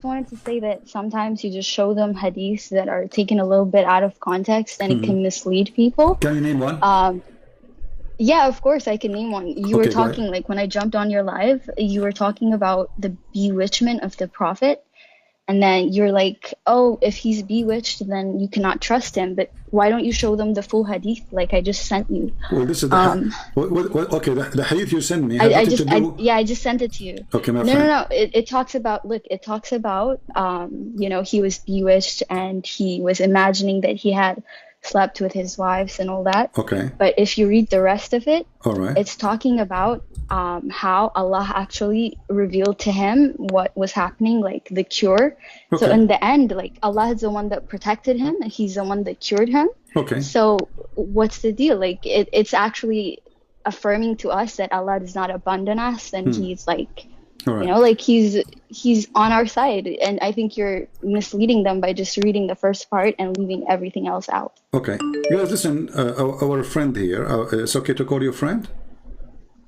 wanted to say that sometimes you just show them hadiths that are taken a little bit out of context and it can mislead people. Can you name one? Yeah, of course I can name one. You were Okay, go talking, ahead. like when I jumped on your live, you were talking about the bewitchment of the Prophet. And then you're like, oh, if he's bewitched, then you cannot trust him. But why don't you show them the full hadith like I just sent you? Well, this is the okay. The hadith you sent me has I nothing to do. yeah, I just sent it to you. Okay, my No, friend. no, no. It talks about, look, it talks about, you know, he was bewitched and he was imagining that he had slept with his wives and all that. Okay. But if you read the rest of it, All right. it's talking about how Allah actually revealed to him what was happening, like the cure. Okay. So in the end, like Allah is the one that protected him and he's the one that cured him. Okay. So what's the deal? Like it's actually affirming to us that Allah does not abandon us and he's like, All right. you know, like he's on our side. And I think you're misleading them by just reading the first part and leaving everything else out. Okay. Guys, listen, our friend here, it's okay to call you friend?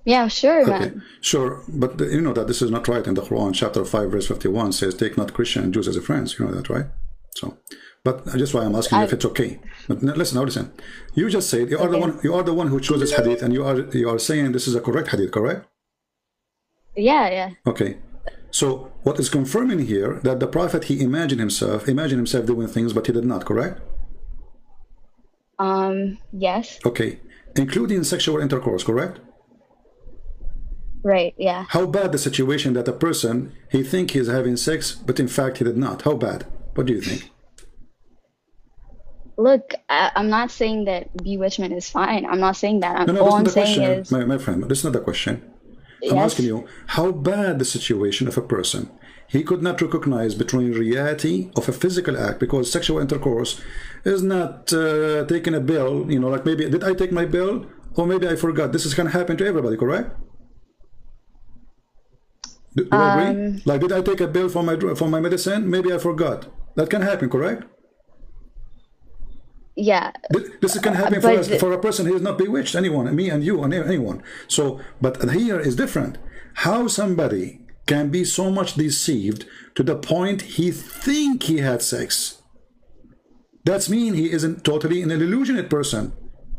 Yeah, sure, Okay, man. sure. But you know that this is not right in the Quran, chapter 5, verse 51 says, take not Christian and Jews as friends. You know that, right? So, but that's why I'm asking you if it's okay. But listen, now listen. You just said you are the one who chose this hadith, and you are saying this is a correct hadith, correct? Yeah, yeah. Okay. So what is confirming here that the Prophet, he imagined himself doing things, but he did not, correct? Yes. Okay. Including sexual intercourse, correct? Right, yeah. How bad the situation that a person, he think he's having sex, but in fact he did not? How bad? What do you think? Look, I'm not saying that bewitchment is fine. I'm not saying that. No, All I'm that's not the saying question, is, my friend. That's not the question. I'm yes, asking you, how bad the situation of a person, he could not recognize between reality of a physical act, because sexual intercourse is not taking a bill, you know, like maybe, did I take my bill? Or maybe I forgot. This is going to happen to everybody, correct? Do you agree? Like, did I take a bill for my medicine? Maybe I forgot. That can happen, correct? yeah. This can happen for a person who is not bewitched. Anyone, me and you, and anyone. So, but here is different. How somebody can be so much deceived to the point he think he had sex. That's mean he isn't totally an illusionate person.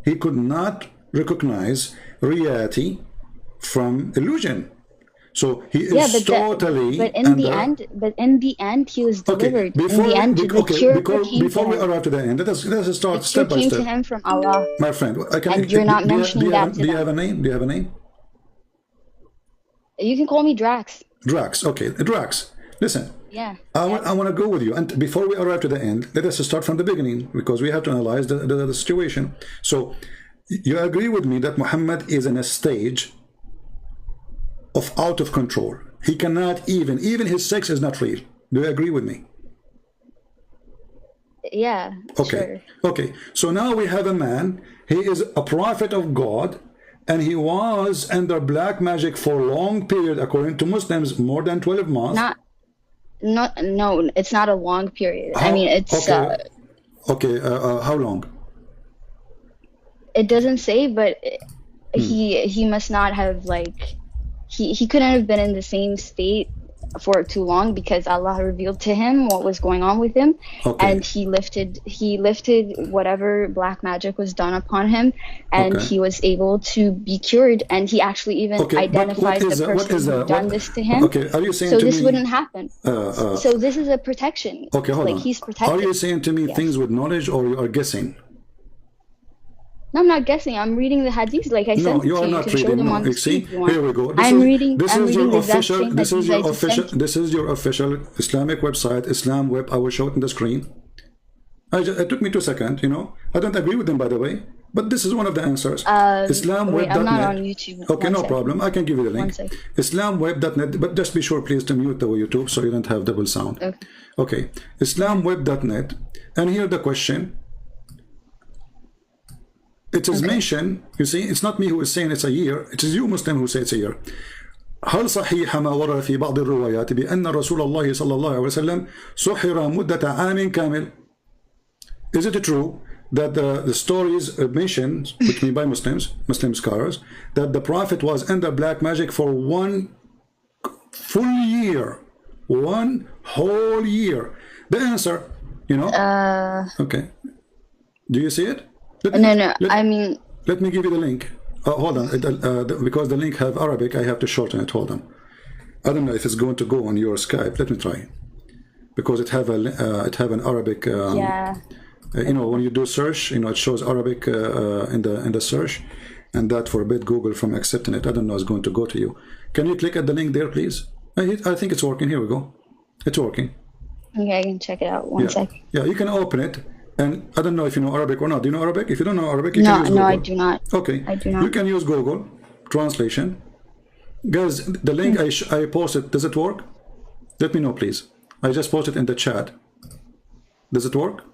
He could not recognize reality from illusion. So he is totally. But in the end, he was delivered. Okay, in the end, the cure came before to we him. arrive to the end, let us start The step cure by came step. to him from Allah. My friend, And you're not mentioning that do you have a name? Do you have a name? You can call me Drax. Drax. Okay, Drax. Listen. Yeah. I want to go with you. And before we arrive to the end, let us start from the beginning, because we have to analyze the situation. So, you agree with me that Muhammad is in a stage of out of control. He cannot even his sex is not real. Do you agree with me? Yeah. Okay. Sure. Okay. So now we have a man. He is a prophet of God, and he was under black magic for a long period, according to Muslims, more than 12 months. No, it's not a long period. I mean, it's okay. How long? It doesn't say, but he must not have, like, he couldn't have been in the same state for too long, because Allah revealed to him what was going on with him, and he lifted whatever black magic was done upon him, and he was able to be cured, and he actually even identifies the person who done this to him. Okay, are you saying so to this me, wouldn't happen? So this is a protection. Okay, hold like on. He's protected. Are you saying to me things with knowledge, or you are guessing? No, I'm not guessing. I'm reading the hadith, like I said. No, you are not reading. No, see, here we go. I'm reading This is your official Islamic website, Islam Web. I will show it on the screen. It took me 2 seconds. You know, I don't agree with them, by the way, but this is one of the answers. Islamweb.net. I'm not on YouTube. Okay, no problem. I can give you the link. Islamweb.net, but just be sure, please, to mute the YouTube so you don't have double sound. Okay. Islamweb.net, and here the question. It is mentioned, you see, it's not me who is saying it's a year, it is you Muslim who say it's a year. هل صحيح ما ورد في بعض الروايات بأن رسول الله صلى الله عليه وسلم سحر مدة عام كامل? Is it true that the stories mentioned, which mean by Muslim scholars, that the Prophet was under black magic for 1 full year 1 whole year. The answer, you know. Okay. Do you see it? No. I mean, let me give you the link. Hold on, because the link have Arabic, I have to shorten it. Hold on. I don't know if it's going to go on your Skype. Let me try, because it have an Arabic. yeah. You know, when you do search, you know, it shows Arabic in the search, and that forbid Google from accepting it. I don't know it's going to go to you. Can you click at the link there, please? I think it's working. Here we go. It's working. Okay, I can check it out. One sec. Yeah, you can open it. And I don't know if you know Arabic or not. Do you know Arabic? If you don't know Arabic, you can use Google. No, I do not. Okay. I do not. You can use Google translation. Guys, the link I posted, does it work? Let me know, please. I just posted in the chat. Does it work?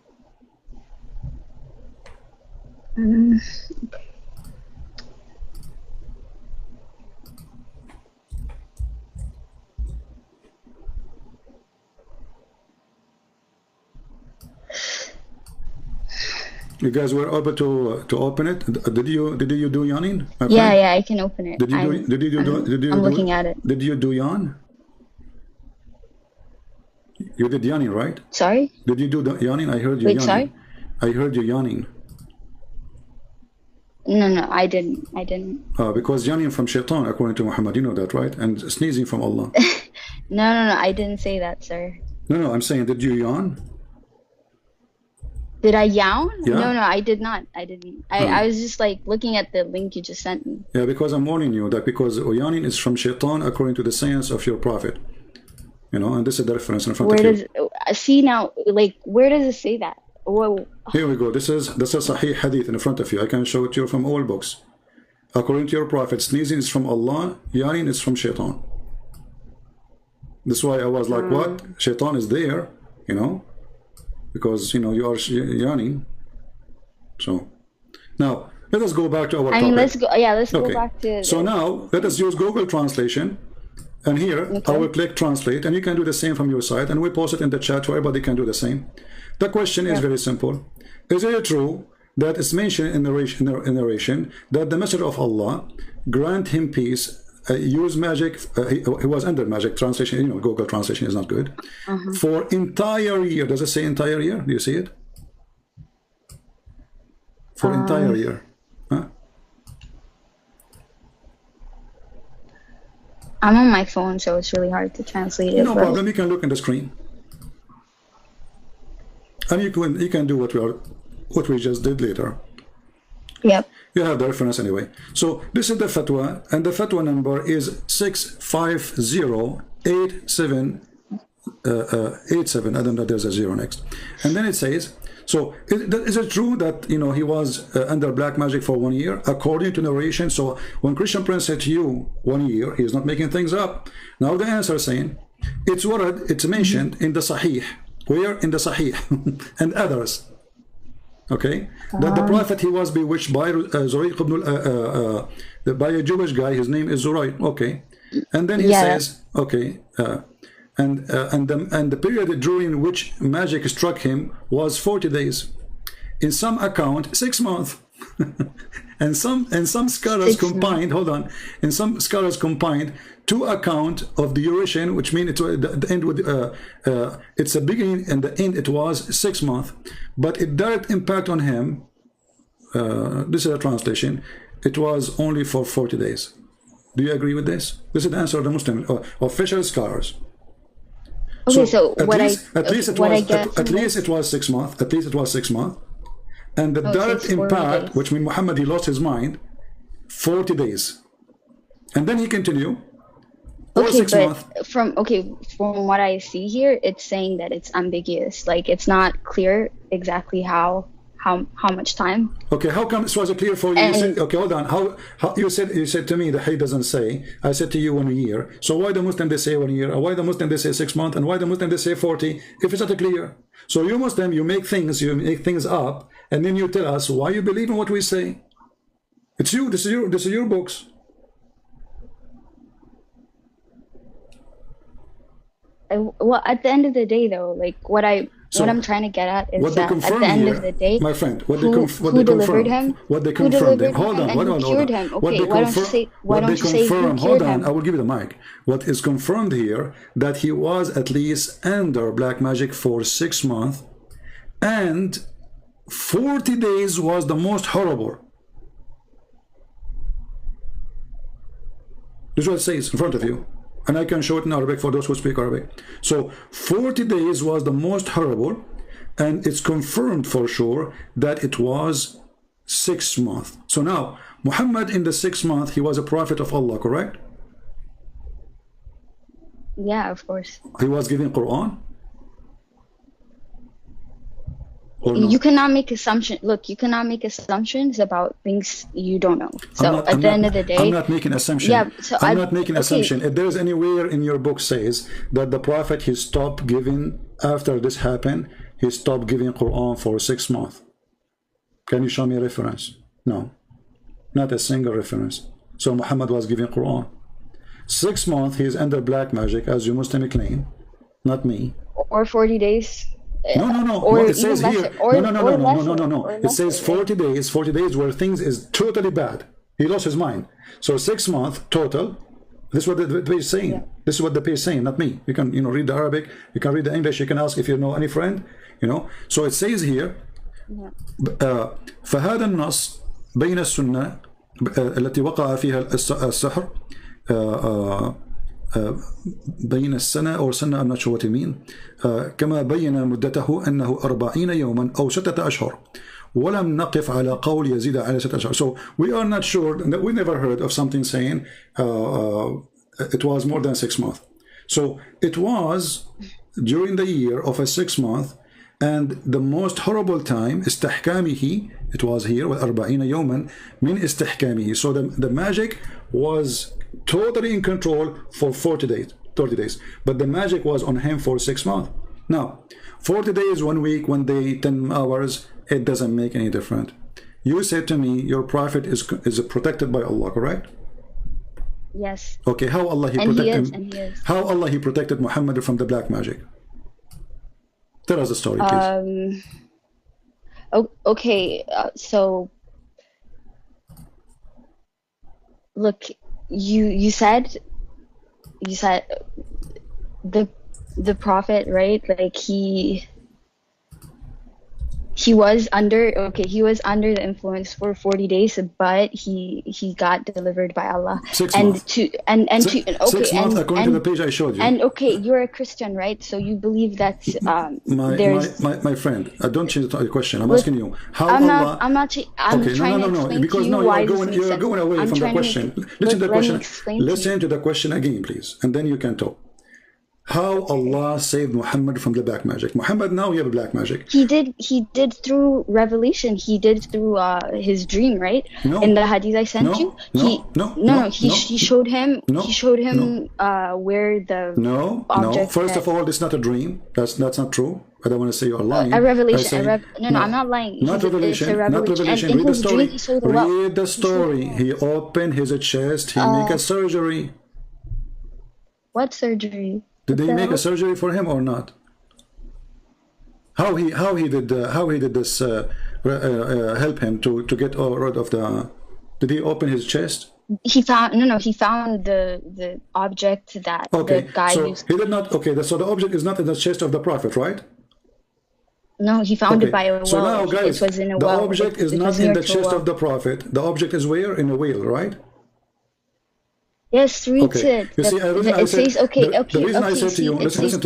You guys were able to open it. Did you do yawning? Yeah, I can open it. I'm looking at it. Did you do yawn? You did yawning, right? Sorry? Did you do the yawning? I heard you yawning. Sorry? I heard you yawning. No, I didn't. Because yawning from shaitan, according to Muhammad, you know that, right? And sneezing from Allah. No, I didn't say that, sir. No, I'm saying, did you yawn? Did I yawn? Yeah. No, I did not. I didn't. I was just like looking at the link you just sent me. Yeah, because I'm warning you that because yawning is from shaitan according to the sayings of your prophet. You know, and this is the reference in front of you. See now, like, where does it say that? Whoa. Here we go. This is Sahih hadith in front of you. I can show it to you from all books. According to your prophet, sneezing is from Allah, yawning is from shaitan. That's why I was like, what? Shaitan is there, you know? Because, you know, you are yawning. So, now, let us go back to our topic. Let's go back to... So now, let us use Google Translation. And here, I will click Translate, and you can do the same from your side, and we post it in the chat so everybody can do the same. The question is very simple. Is it true that it's mentioned in narration that the Messenger of Allah grant him peace, use magic, he was under magic translation, you know, Google Translation is not good, for entire year. Does it say entire year? Do you see it? For entire year. Huh? I'm on my phone, so it's really hard to translate it. No problem, you can look in the screen. And you can do what we just did later. Yep. You have the reference anyway. So this is the fatwa, and the fatwa number is 6508787. I don't know, there's a zero next. And then it says, so is it true that, you know, he was under black magic for 1 year according to narration? So when Christian Prince said to you 1 year, he's not making things up. Now the answer is saying it's mentioned in the Sahih. Where? In the Sahih and others. Okay, that the prophet, he was bewitched by Zurayq ibn by a Jewish guy. His name is Zurayq. Okay, and then he says, okay, and the period during which magic struck him was 40 days. In some account, 6 months. and some scholars combined. Hold on, and some scholars combined two account of the duration, which means the end with it's the beginning and the end. It was 6 months, but it direct impact on him. This is a translation. It was only for 40 days. Do you agree with this? This is the answer of the Muslim official scholars. Okay, so at least it was 6 months. At least it was 6 months. And the direct impact, which means Muhammad, he lost his mind, 40 days. And then he continued. Okay, but from what I see here, it's saying that it's ambiguous. Like, it's not clear exactly how much time. Okay, how come this was clear for you? You said, okay, hold on. How you said to me that he doesn't say. I said to you 1 year. So why the Muslim they say 1 year? Or why the Muslim they say 6 months? And why the Muslim they say 40? If it's not clear. So you Muslim, you make things up, and then you tell us why you believe in what we say. It's you. This is your books. Well, at the end of the day, though, like what I So what I'm trying to get at is what they that at confirm the end here, of the day, my friend, what who they delivered confirm, him? what they Who confirmed, delivered hold him on, and who cured him? Okay, why don't you say who cured him? I will give you the mic. What is confirmed here, that he was at least under black magic for 6 months, and 40 days was the most horrible. This is what it says in front of you. And I can show it in Arabic for those who speak Arabic. So 40 days was the most horrible, and it's confirmed for sure that it was 6 months. So now, Muhammad in the 6th month, he was a prophet of Allah, correct? Yeah, of course. He was giving Quran? Or no? You cannot make assumptions. Look, you cannot make assumptions about things you don't know. So at the end of the day, I'm not making assumption. Yeah, so I'm not making assumption. If there's anywhere in your book says that the prophet, he stopped giving after this happened, he stopped giving Quran for 6 months. Can you show me a reference? No, not a single reference. So Muhammad was giving Quran. 6 months he is under black magic, as you Muslim claim, not me. Or 40 days. No. Or it says lesser, here. No. It says 40 days. 40 days where things is totally bad. He lost his mind. So 6 months total. This is what the page is saying. Yeah. This is what the page is saying, not me. You can, read the Arabic. You can read the English. You can ask if you know any friend. So it says here. فهذا النص بين السنة التي وقع فيها السحر بين السنة أو سنة I'm not sure what you mean كما بين مدته أنه 40 يوما أو 6 أشهر ولم نقف على قول يزيد على 6 أشهر. So we are not sure, we never heard of something saying it was more than 6 months. So it was during the year of a 6 month, and the most horrible time استحكامه, it was here with 40 يوما من استحكامه. So the magic was totally in control for 40 days, 30 days, but the magic was on him for 6 months. Now 40 days, 1 week, 1 day, 10 hours, it doesn't make any difference. You said to me your prophet is protected by Allah, correct? Yes. Okay, how Allah he protected him? How Allah he protected Muhammad from the black magic? Tell us the story, please. Okay, so look, you said the prophet, right? Like he was under the influence for 40 days, but he got delivered by Allah. 6 months. 6 months according to the page I showed you. And okay, you're a Christian, right? So you believe that my friend, don't change the question. I'm asking you how I'm Allah. I'm trying to explain because to you no, why you're going away from the question. Listen to the question. Listen to the question again, please, and then you can talk. How Allah saved Muhammad from the black magic? Muhammad now he have black magic. He did through revelation. He did through his dream, right? No. In the hadith I sent you. He showed him. He showed him where the object. First of all, this is not a dream. That's not true. I don't want to say you're lying. A revelation. I'm not lying. Not revelation. Not revelation. Read the story. Read the story. He opened his chest. He make a surgery. What surgery? Did they make a surgery for him or not? How he did this help him to get rid of the? Did he open his chest? He found He found the object that the guy used. He did not. Okay, so the object is not in the chest of the prophet, right? No, he found it by a well. So now, guys, it was in a the well. object is not in the chest of the prophet. The object is where? In a whale, right? Yes, read it. You see, it says the reason I said to you, listen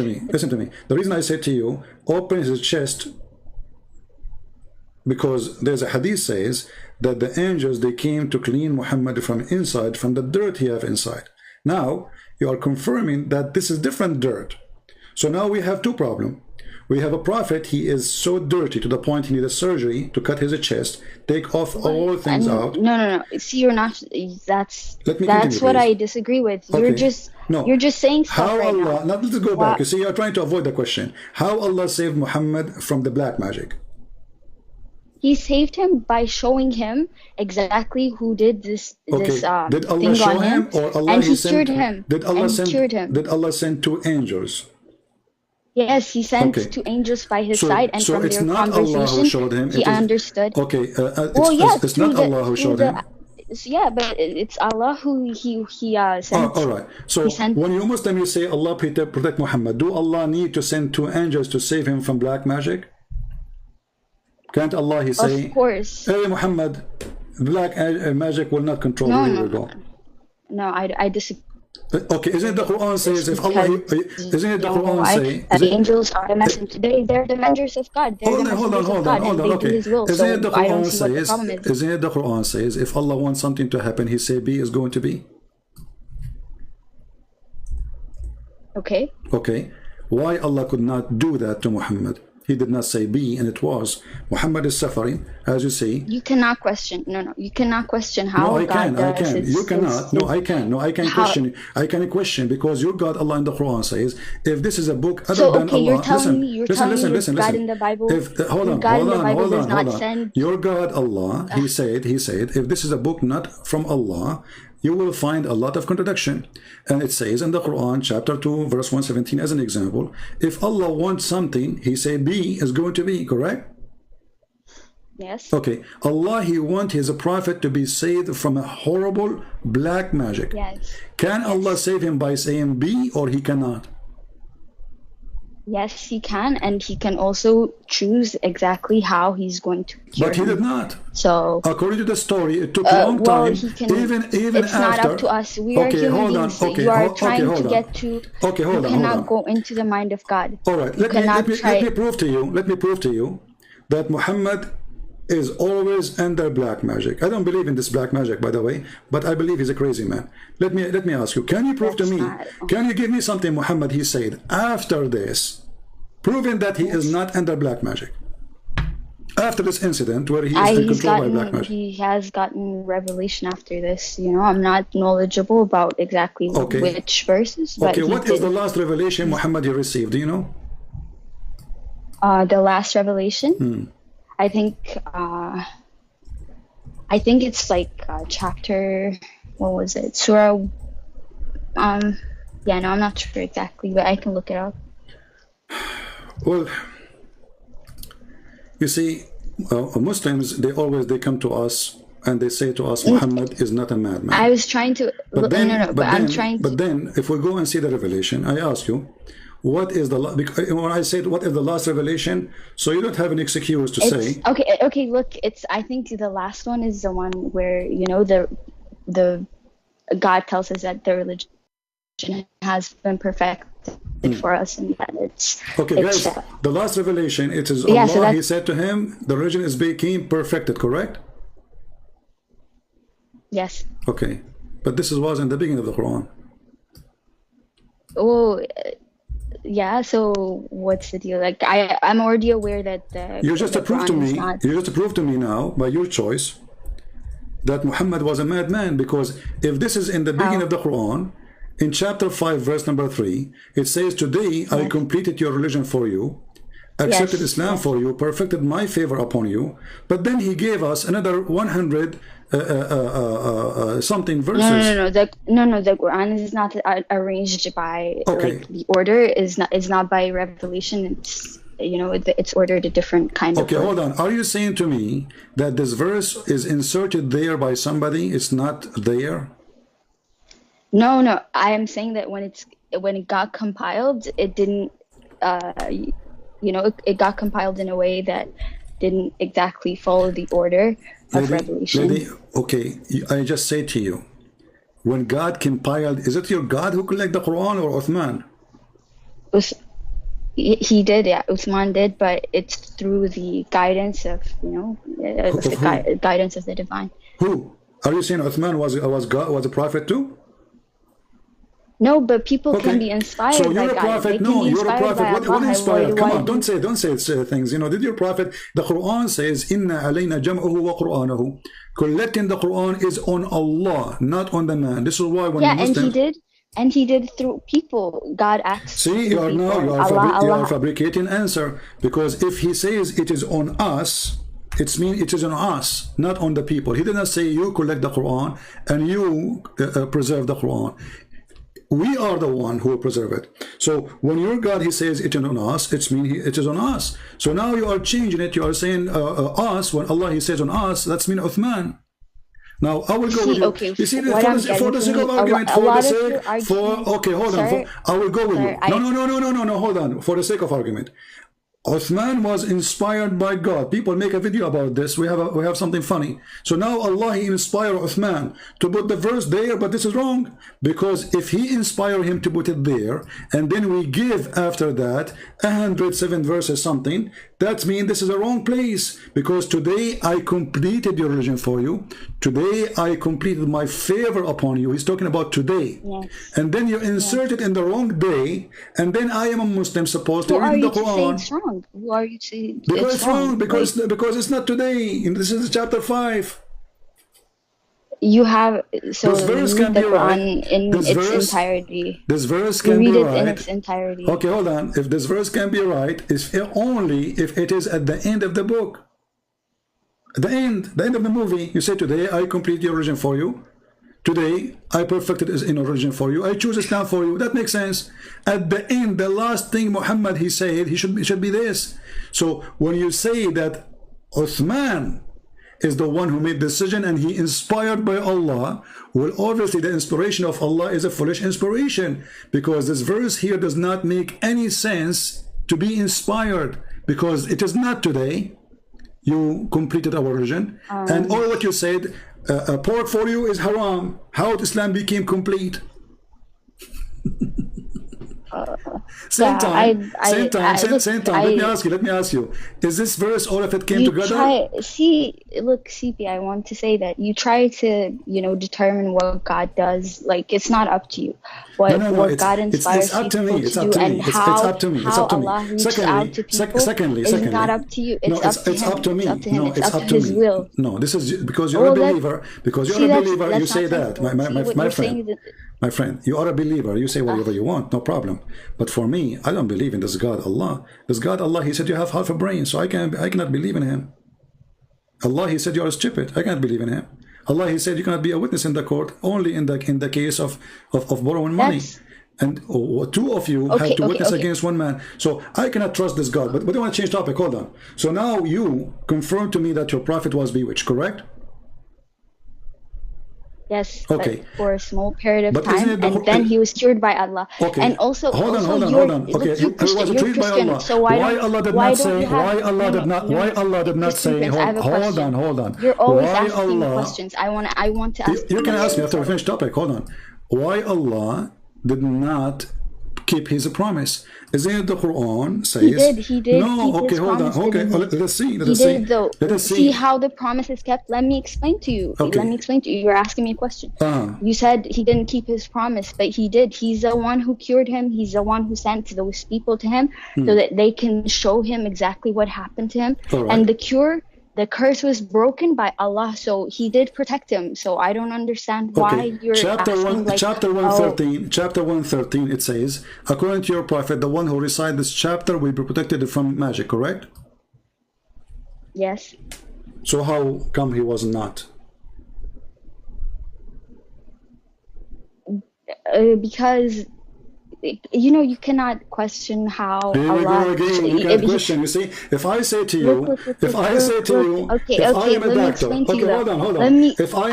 to me. The reason I said to you, open his chest, because there's a hadith says that the angels, they came to clean Muhammad from inside, from the dirt he have inside. Now you are confirming that this is different dirt. So now we have two problems. We have a prophet, he is so dirty to the point he needs a surgery to cut his chest, take off all things out. No. See, you're not. That's continue, what I disagree with. Okay. You're just saying stuff how right Allah, now. Let's go back. You see, you're trying to avoid the question. How Allah saved Muhammad from the black magic? He saved him by showing him exactly who did this. Did Allah show him, or Allah and he cured him? Did Allah send 2 angels? Yes, he sent Okay. two angels by his side, and So from it's their not Allah who conversation, showed him. he It is understood. okay. Well, yeah, It's not Allah who showed him. yeah, but it's Allah who he sent. All right. So He sent. when you Muslim, you say Allah protect Muhammad. Do Allah need to send two angels to save him from black magic? Can't Allah he say? Of course. Hey Muhammad, black magic will not control No, you. no, We go. no. I disagree. Okay, isn't the Quran says if Allah, isn't it the Quran say? The angels are the messengers. They're the messengers of God. They're the messengers of God, and they do His will. So I don't see what the problem is. Isn't it the Quran says if Allah wants something to happen, He say be is going to be? Okay. Okay. Why Allah could not do that to Muhammad? He did not say be, and it was. Muhammad is suffering, as you see. You cannot question. No. You cannot question how No, I God can. I does. can. You cannot. No, I can. No, I can question. I can question because your God, Allah in the Quran says, if this is a book other than Allah. You're telling me listen. God in the Bible. Hold on. Send... Your God, Allah, He said, if this is a book not from Allah, you will find a lot of contradiction. And it says in the Quran, chapter 2, verse 117, as an example, if Allah wants something, He say be is going to be, correct? Yes. Okay. Allah, He wants His prophet to be saved from a horrible black magic. Yes. Can Allah save him by saying be, or He cannot? Yes, He can, and He can also choose exactly how He's going to cure But He him. did not. So, according to the story, it took a long time. Even it's after. Not up to us. We are human beings. You are trying to get to. Okay, hold on. You cannot go into the mind of God. All right. Let me prove to you. Let me prove to you that Muhammad is always under black magic. I don't believe in this black magic, by the way, but I believe he's a crazy man. Let me ask you, can you prove to me, can you give me something Muhammad he said after this, proving that he is not under black magic? After this incident where he is controlled by black magic. He has gotten revelation after this. You know, I'm not knowledgeable about exactly which verses. But okay, what is the last revelation Muhammad he received? Do you know? The last revelation? I think it's like chapter, what was it? Surah, yeah, no, I'm not sure exactly, but I can look it up. Well, you see, Muslims, they come to us and they say to us, Muhammad is not a madman. I was trying to, but then, if we go and see the revelation, I ask you, what is the, when I said what is the last revelation, so you don't have an excuse to say. Okay, look, I think the last one is the one where, you know, the God tells us that the religion has been perfected for us, and that it's guys, the last revelation, it is Allah, He said to him, the religion is became perfected, correct? Yes. Okay, but this was in the beginning of the Quran. Oh, yeah, so what's the deal? Like, I'm already aware that you just proved to me. You just proved to me now by your choice that Muhammad was a madman, because if this is in the beginning of the Quran, in chapter 5, verse number 3, it says, "Today I completed your religion for you, accepted Islam for you, perfected my favor upon you." But then He gave us another 100 something verses. No. The Quran is not arranged by like, the order is not by revelation. It's, you know, it's ordered a different kind of. Okay, hold on. Are you saying to me that this verse is inserted there by somebody? It's not there. No. I am saying that when it got compiled, it didn't. It got compiled in a way that didn't exactly follow the order of revelation. Okay, I just say to you, when God compiled, is it your God who collected the Quran or Uthman? He did, yeah. Uthman did, but it's through the guidance of, guidance of the divine. Who? Are you saying Uthman was a prophet too? No, but people can be inspired. So you're a prophet. No, you're a prophet. What inspired? Come on, don't say things. You know, did your prophet? The Quran says, "Inna alayna jam'uhu wa Qur'anahu." Collecting the Quran is on Allah, not on the man. This is why when Muslims, and he did through people. God acts. See, you are fabricating answer, because if He says it is on us, it means it is on us, not on the people. He did not say you collect the Quran and you preserve the Quran. We are the one who will preserve it. So when your God, he says it is on us, it means it is on us. So now you are changing it. You are saying us. When Allah, he says on us, that's mean Uthman. Now I will go with you. Okay, You see, what I'm for the sake of argument, okay, hold on. I will go with you. No, hold on. For the sake of argument, Uthman was inspired by God. People make a video about this. We have something funny. So now Allah, he inspired Uthman to put the verse there, but this is wrong, because if he inspired him to put it there, and then we give after that 107 verses something, that means this is a wrong place, because today I completed your religion for you. Today I completed my favor upon you. He's talking about today. Yes. And then you insert it in the wrong day, and then I am a Muslim supposed to read the Quran. It's wrong? Who are you saying Because it's wrong? Because it's not today. This is chapter 5. You have so this verse read can the be Quran right. in This its verse, entirety. This verse can read be it right. in its entirety. Okay, hold on. If this verse can be right, it's only if it is at the end of the book. At the end of the movie, you say, today I complete your religion for you. Today I perfected his inner religion for you. I choose Islam for you. That makes sense. At the end, the last thing Muhammad, he said, it should be this. So when you say that Uthman is the one who made the decision and he inspired by Allah, well, obviously the inspiration of Allah is a foolish inspiration, because this verse here does not make any sense to be inspired, because it is not today you completed our religion, and all what you said, pork for you is haram. How Islam became complete? Same time. Let me ask you. Is this verse, all of it came together? Look, CP, I want to say that you try to, determine what God does. Like, it's not up to you. What God inspires people to do, and how Allah reaches out to people is not up to you. It's up to Him. It's up to His will. No, this is because you're a believer. Because you're a believer, you say that. My friend, you are a believer. You say whatever you want, no problem. But for me, I don't believe in this God, Allah. This God, Allah, he said you have half a brain, so I cannot believe in him. Allah, he said you are stupid. I cannot believe in him. Allah, he said you cannot be a witness in the court, only in the case of borrowing money. And two of you have to witness against one man. So I cannot trust this God. But I want to change topic. Hold on. So now you confirm to me that your prophet was bewitched, correct? Yes, okay. For a small period of time, and then he was cured by Allah. Okay. And also, hold on. Okay, he was cured by Allah. So why Allah did not say? Hold on. You're always asking me questions. I want to ask. You can ask me after we finish topic. Hold on. Why Allah did not keep his promise? Isn't it the Quran says? He did. No, okay, hold on. Okay, let's see. See how the promise is kept. Let me explain to you. Okay. Let me explain to you. You're asking me a question. You said he didn't keep his promise, but he did. He's the one who cured him. He's the one who sent those people to him so that they can show him exactly what happened to him. Right. And the curse was broken by Allah, so he did protect him. So I don't understand why you're asking, chapter 113, it says, according to your prophet, the one who recites this chapter will be protected from magic, correct? Yes. So how come he was not? Because you cannot question how Allah. You can't question. You see, if I say to you, if I am a doctor, hold on. If I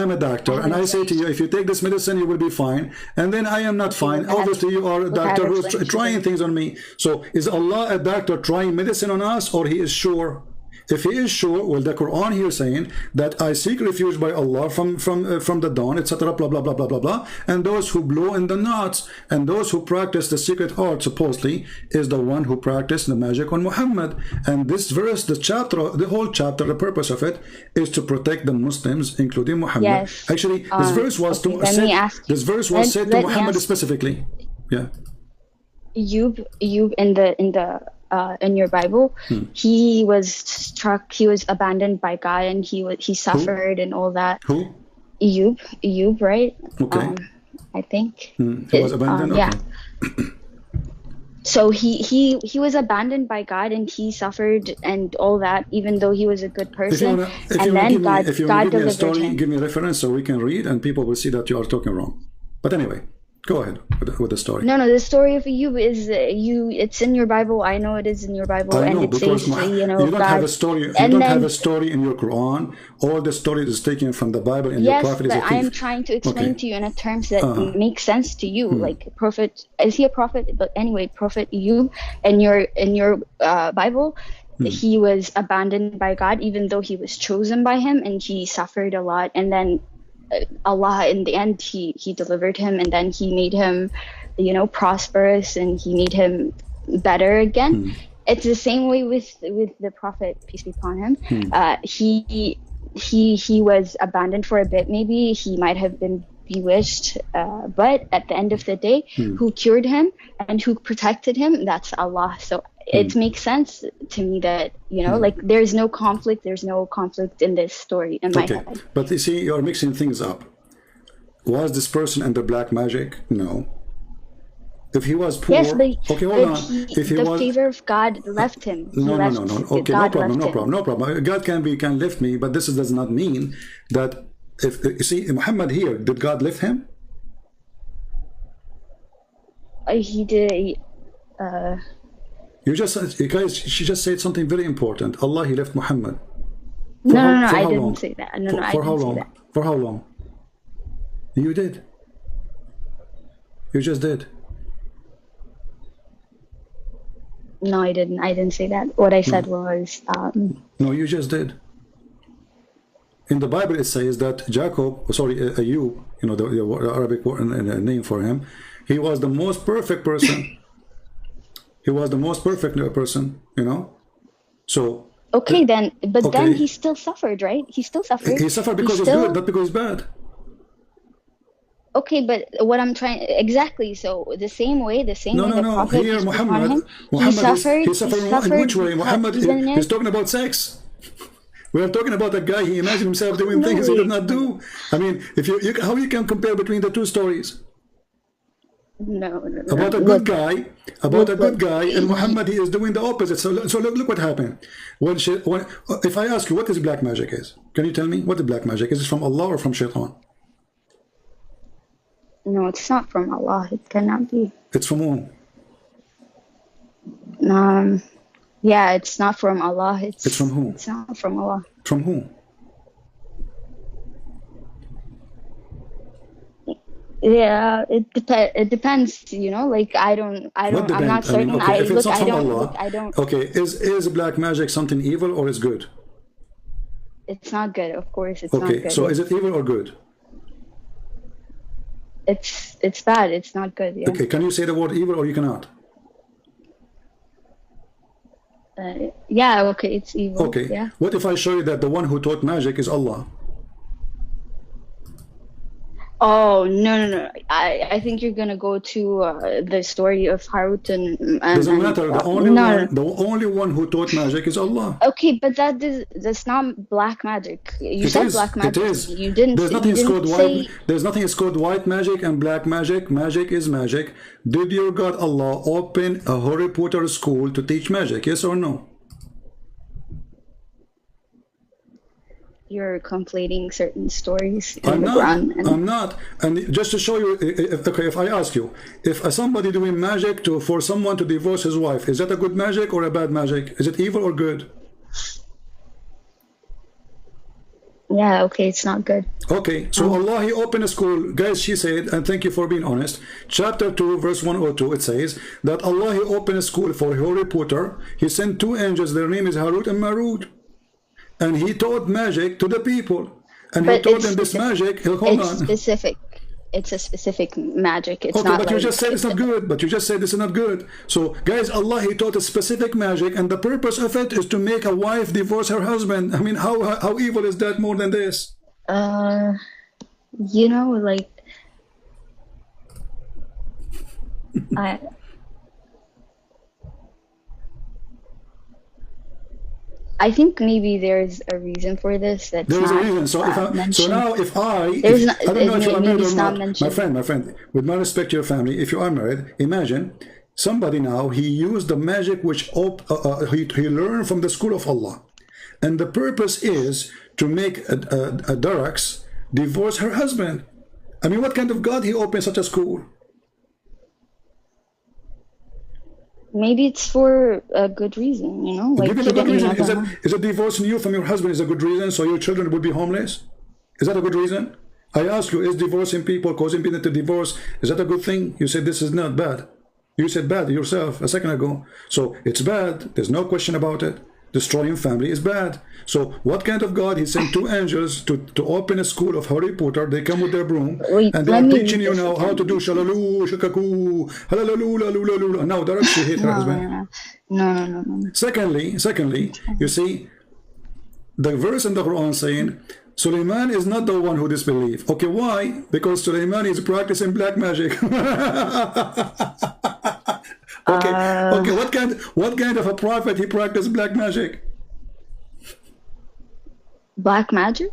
am a doctor, and I say to you, if you take this medicine, you will be fine, and then I am not fine. Obviously, you are a doctor who's trying things on me. So, is Allah a doctor trying medicine on us, or he is sure? If he is sure, well, the Quran here saying that I seek refuge by Allah from the dawn, etc., blah blah blah blah blah blah, and those who blow in the knots, and those who practice the secret art, supposedly, is the one who practiced the magic on Muhammad. And this verse, the whole chapter, the purpose of it is to protect the Muslims, including Muhammad. Yes. Actually, this verse was said to Muhammad specifically. Yeah. You in your Bible, he was struck, he was abandoned by God, and he suffered and all that. Who? Ayub, right? Okay. I think. He was abandoned? Okay. Yeah. So he was abandoned by God, and he suffered and all that, even though he was a good person. And then God give me a delivered story, him. give me a reference so we can read and people will see that you are talking wrong. But anyway, go ahead with the story. No, the story of Ayub is it's in your Bible. I know it is in your Bible, I know, and it because says, you don't God, have a story. You don't have a story in your Quran. All the story is taken from the Bible, and your prophet is a thief. Yes, but I am trying to explain to you in a terms that make sense to you. Like prophet, is he a prophet? But anyway, Prophet Ayub, in your Bible, he was abandoned by God, even though he was chosen by him, and he suffered a lot. And then Allah, in the end, he delivered him, and then he made him, prosperous, and he made him better again. It's the same way with the Prophet, peace be upon him. He was abandoned for a bit. Maybe he might have been bewitched, but at the end of the day, who cured him and who protected him, that's Allah. So it makes sense to me that, like there's no conflict in this story in my head. But you see, you're mixing things up. Was this person under black magic? No. If he was poor, yes, but, okay, hold on. If the favor of God left him. No. Okay, no problem. God can lift me, but this does not mean that. If you see Muhammad here, did God lift him? He did. You guys, she just said something very important. Allah, he left Muhammad. No, I didn't say that. No, I didn't say that. For how long? You did. You just did. No, I didn't. I didn't say that. What I said was. No, you just did. In the Bible, it says that Ayub, the Arabic name for him, he was the most perfect person. He was the most perfect person, So. Okay, then he still suffered, right? He still suffered. He suffered because he's good, not because he's bad. Okay, but what I'm trying exactly. So the same way the Prophet here Muhammad he suffered in which way? Muhammad is talking about sex. We are talking about a guy. He imagined himself doing things he did not do. I mean, how you can compare between the two stories? No. About a good guy, and Muhammad, he is doing the opposite. So look what happened. If I ask you what is black magic is, can you tell me what is black magic? Is it from Allah or from Shaitan? No, it's not from Allah. It cannot be. It's from whom? Yeah, it's not from Allah. It's from whom? It's not from Allah. From whom? Yeah, it depends. Like I'm not certain. Okay, is black magic something evil or is good? It's not good, of course. It's not good. Okay, so is it evil or good? It's bad. It's not good. Yeah. Okay, can you say the word evil or you cannot? Yeah, okay, it's evil. Okay, yeah. What if I show you that the one who taught magic is Allah? Oh, no. I think you're gonna go to the story of Harut and doesn't matter. The only one who taught magic is Allah. Okay, but that's not black magic. You said black magic. It is. You didn't. There's nothing called white magic and black magic. Magic is magic. Did your God Allah open a Harry Potter school to teach magic? Yes or no? You're conflating certain stories in I'm the Quran. I'm not. And just to show you, if I ask you, if somebody doing magic for someone to divorce his wife, is that a good magic or a bad magic? Is it evil or good? Yeah, okay, it's not good. Okay, so Allah, he opened a school. Guys, she said, and thank you for being honest, chapter 2, verse 102, it says that Allah, he opened a school for Harry Potter. He sent 2 angels, their name is Harut and Marut. And he taught magic to the people. And he taught them this magic. Hold on. Specific. It's a specific magic. It's okay, not but like, you just said it's not good. But you just said this is not good. So, guys, Allah, he taught a specific magic, and the purpose of it is to make a wife divorce her husband. I mean, how evil is that more than this? Like I think maybe there's a reason for this. That's there's not a reason. So now if I don't know if you are married or not, my friend, with my respect to your family, if you are married, imagine somebody now, he used the magic which he learned from the school of Allah. And the purpose is to make a Darax divorce her husband. I mean, what kind of God he opened such a school? Maybe it's for a good reason, you know? Like, give it a good reason. Is it divorcing you from your husband is a good reason so your children will be homeless? Is that a good reason? I ask you, is divorcing people, causing people to divorce, is that a good thing? You said this is not bad. You said bad yourself a second ago. So it's bad. There's no question about it. Destroying family is bad. So what kind of God? He sent two angels to open a school of Harry Potter. They come with their broom and they're teaching you now how to do shalalu, shakaku, halalalulalalula. And now they're actually hate her husband. No. Secondly, you see, the verse in the Quran saying, Suleiman is not the one who disbelieved. Okay, why? Because Suleiman is practicing black magic. Okay, what kind of a prophet he practiced black magic? Black magic?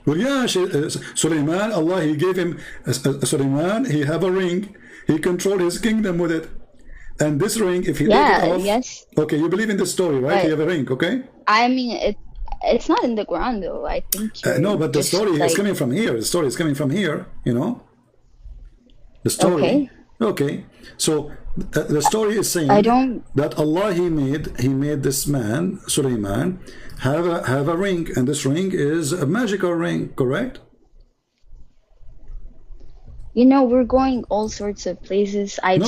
Well, yeah, Suleiman, Allah, he gave him, Suleiman, he have a ring. He controlled his kingdom with it. And this ring, if he take it off... Yes. Okay, you believe in this story, right? He have a ring, okay? I mean, it's not in the Quran, though, I think. No, but the story is coming from here. The story is coming from here, you know? The story. Okay. So the story is saying that Allah, he made this man, Suleiman, have a ring, and this ring is a magical ring, correct? You know, we're going all sorts of places. We are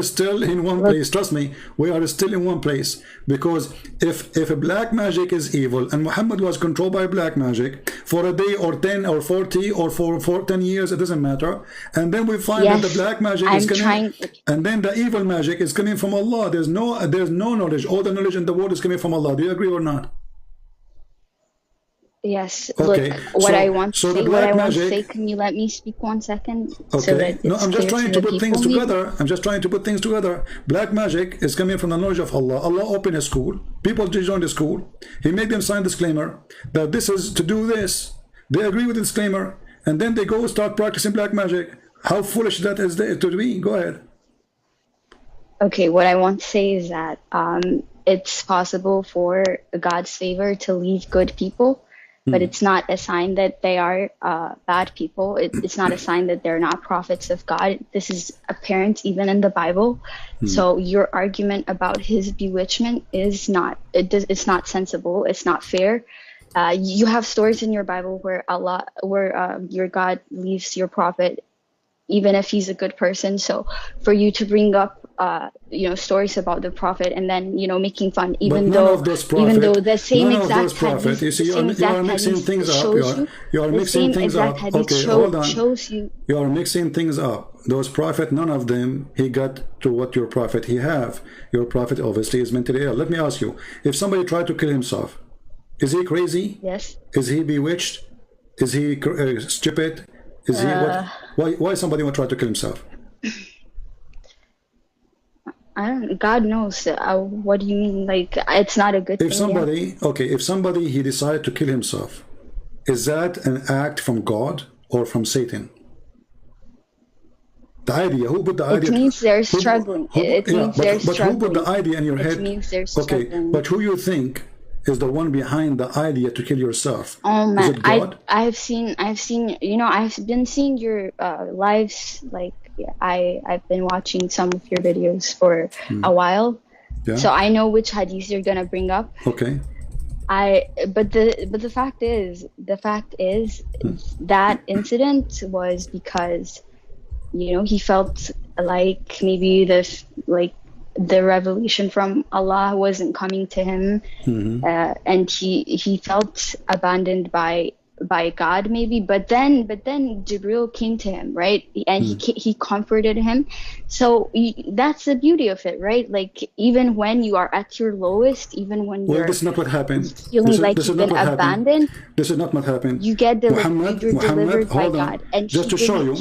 still in one place. Trust me, we are still in one place. Because if a black magic is evil, and Muhammad was controlled by black magic for a day or 10 or 40 or for 10 years, it doesn't matter. And then we find that the black magic is coming, and then the evil magic is coming from Allah. There's no knowledge. All the knowledge in the world is coming from Allah. Do you agree or not? Yes. Okay. Look, what I want to say, can you let me speak 1 second? Okay. So that no, I'm just trying to put things together. Black magic is coming from the knowledge of Allah. Allah opened a school. People join the school. He made them sign disclaimer that this is to do this. They agree with the disclaimer. And then they go start practicing black magic. How foolish that is to be. Go ahead. Okay. What I want to say is that it's possible for God's favor to leave good people. But it's not a sign that they are bad people. It's not a sign that they're not prophets of God. This is apparent even in the Bible. So your argument about his bewitchment is not, it's not sensible. It's not fair. You have stories in your Bible where your God leaves your prophet, even if he's a good person. So for you to bring up stories about the prophet and then making fun, even though the same exact hadith, you see, you are mixing things up. You are mixing things up. Okay, hold on. You are mixing things up. Those prophet, none of them he got to what your prophet he have. Your prophet obviously is mentally ill. Let me ask you: if somebody tried to kill himself, is he crazy? Yes. Is he bewitched? Is he stupid? Is he what? Why somebody would try to kill himself? God knows. What do you mean? Like, it's not a good thing. If somebody he decided to kill himself, is that an act from God or from Satan? The idea. Who put the idea? It means they're struggling. It means they're struggling. Who put the idea in your head? It means they're struggling. Okay, but who you think is the one behind the idea to kill yourself? Oh man, I've been seeing your lives. Like, I've been watching some of your videos for a while, so I know which hadith you're gonna bring up. Okay. But the fact is that incident was because he felt like maybe the revelation from Allah wasn't coming to him, and he felt abandoned by God maybe, but then Jibril came to him, right? And he comforted him. So that's the beauty of it, right? Like, even when you are at your lowest, even when this is not what happened. Feeling like you've been abandoned. This is not what happened. You get delivered by God. And just to show you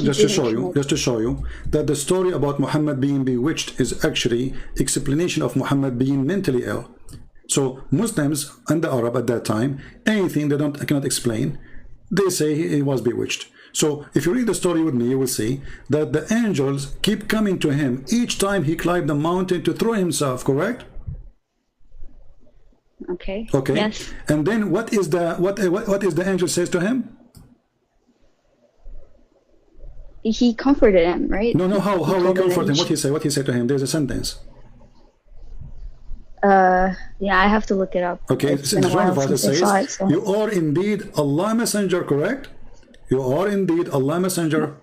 that the story about Muhammad being bewitched is actually explanation of Muhammad being mentally ill. So Muslims and the Arab at that time, anything they cannot explain, they say he was bewitched. So if you read the story with me, you will see that the angels keep coming to him each time he climbed the mountain to throw himself, correct? Okay. Okay. Yes. And then what is the angel says to him? He comforted him, right? No, how he comforted him? What he said to him? There's a sentence. Yeah, I have to look it up. Okay, It's in been a front while of us it since I says, saw it, so. you are indeed Allah messenger, correct? You are indeed Allah messenger.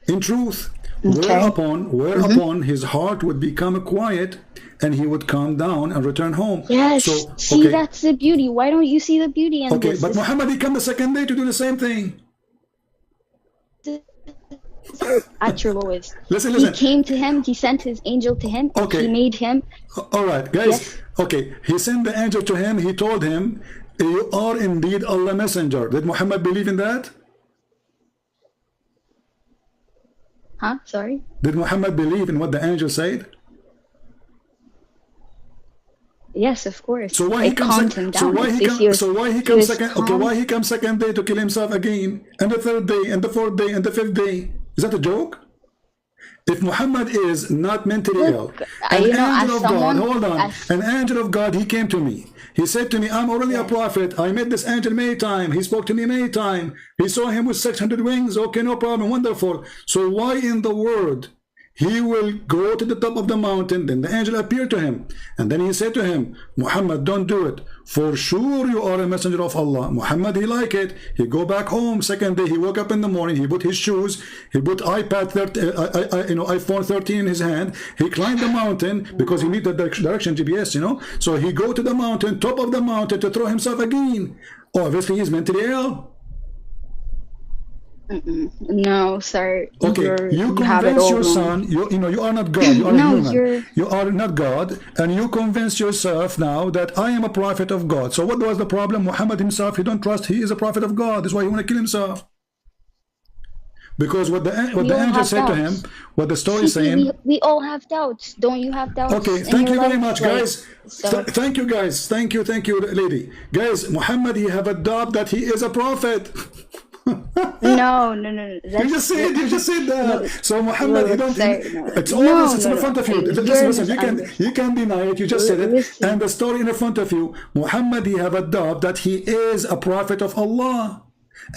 In truth, Okay. whereupon his heart would become quiet and he would calm down and return home. Yes. So, See, okay, that's the beauty. Why don't you see the beauty in okay, this? but Muhammad, he came the second day to do the same thing. At your lowest. Listen. He came to him. He sent his angel to him. Okay. He made him. All right, guys. Yes. Okay, he sent the angel to him. He told him, you are indeed Allah messenger. Did Muhammad believe in that? Huh? Sorry? Did Muhammad believe in what the angel said? Yes, of course. So why he comes? So why he comes second? Okay, why he comes second day to kill himself again, and the third day, and the fourth day, and the fifth day? Is that a joke? If Muhammad is not mentally ill, an angel of God, hold on, an angel of God, he came to me. He said to me, I'm already a prophet. I met this angel many times. He spoke to me many times. He saw him with 600 wings. Okay, no problem. Wonderful. So why in the world he will go to the top of the mountain? Then the angel appeared to him. And then he said to him, Muhammad, don't do it. For sure you are a messenger of Allah. Muhammad, he liked it. He go back home. Second day, he woke up in the morning. He put his shoes. He put iPhone 13 in his hand. He climbed the mountain because he need the direction GPS, So he go to the mountain, top of the mountain, to throw himself again. Obviously, he's mentally ill. No, sir. Okay, you convince your son. You are not God. You are No, human. You are not God, and you convince yourself now that I am a prophet of God. So what was the problem? Muhammad himself, he don't trust he is a prophet of God. That's why he want to kill himself. Because what the angel said to him, what the story is saying. We all have doubts. Don't you have doubts? Okay, thank you very much, like, guys. so. Thank you, guys. Thank you, lady. Guys, Muhammad, he have a doubt that he is a prophet. No. You just said that. No, so Muhammad, he don't. It's obvious. It's in front of you. Listen. You can deny it. You just said it, and the story in front of you. Muhammad, he have a doubt that he is a prophet of Allah.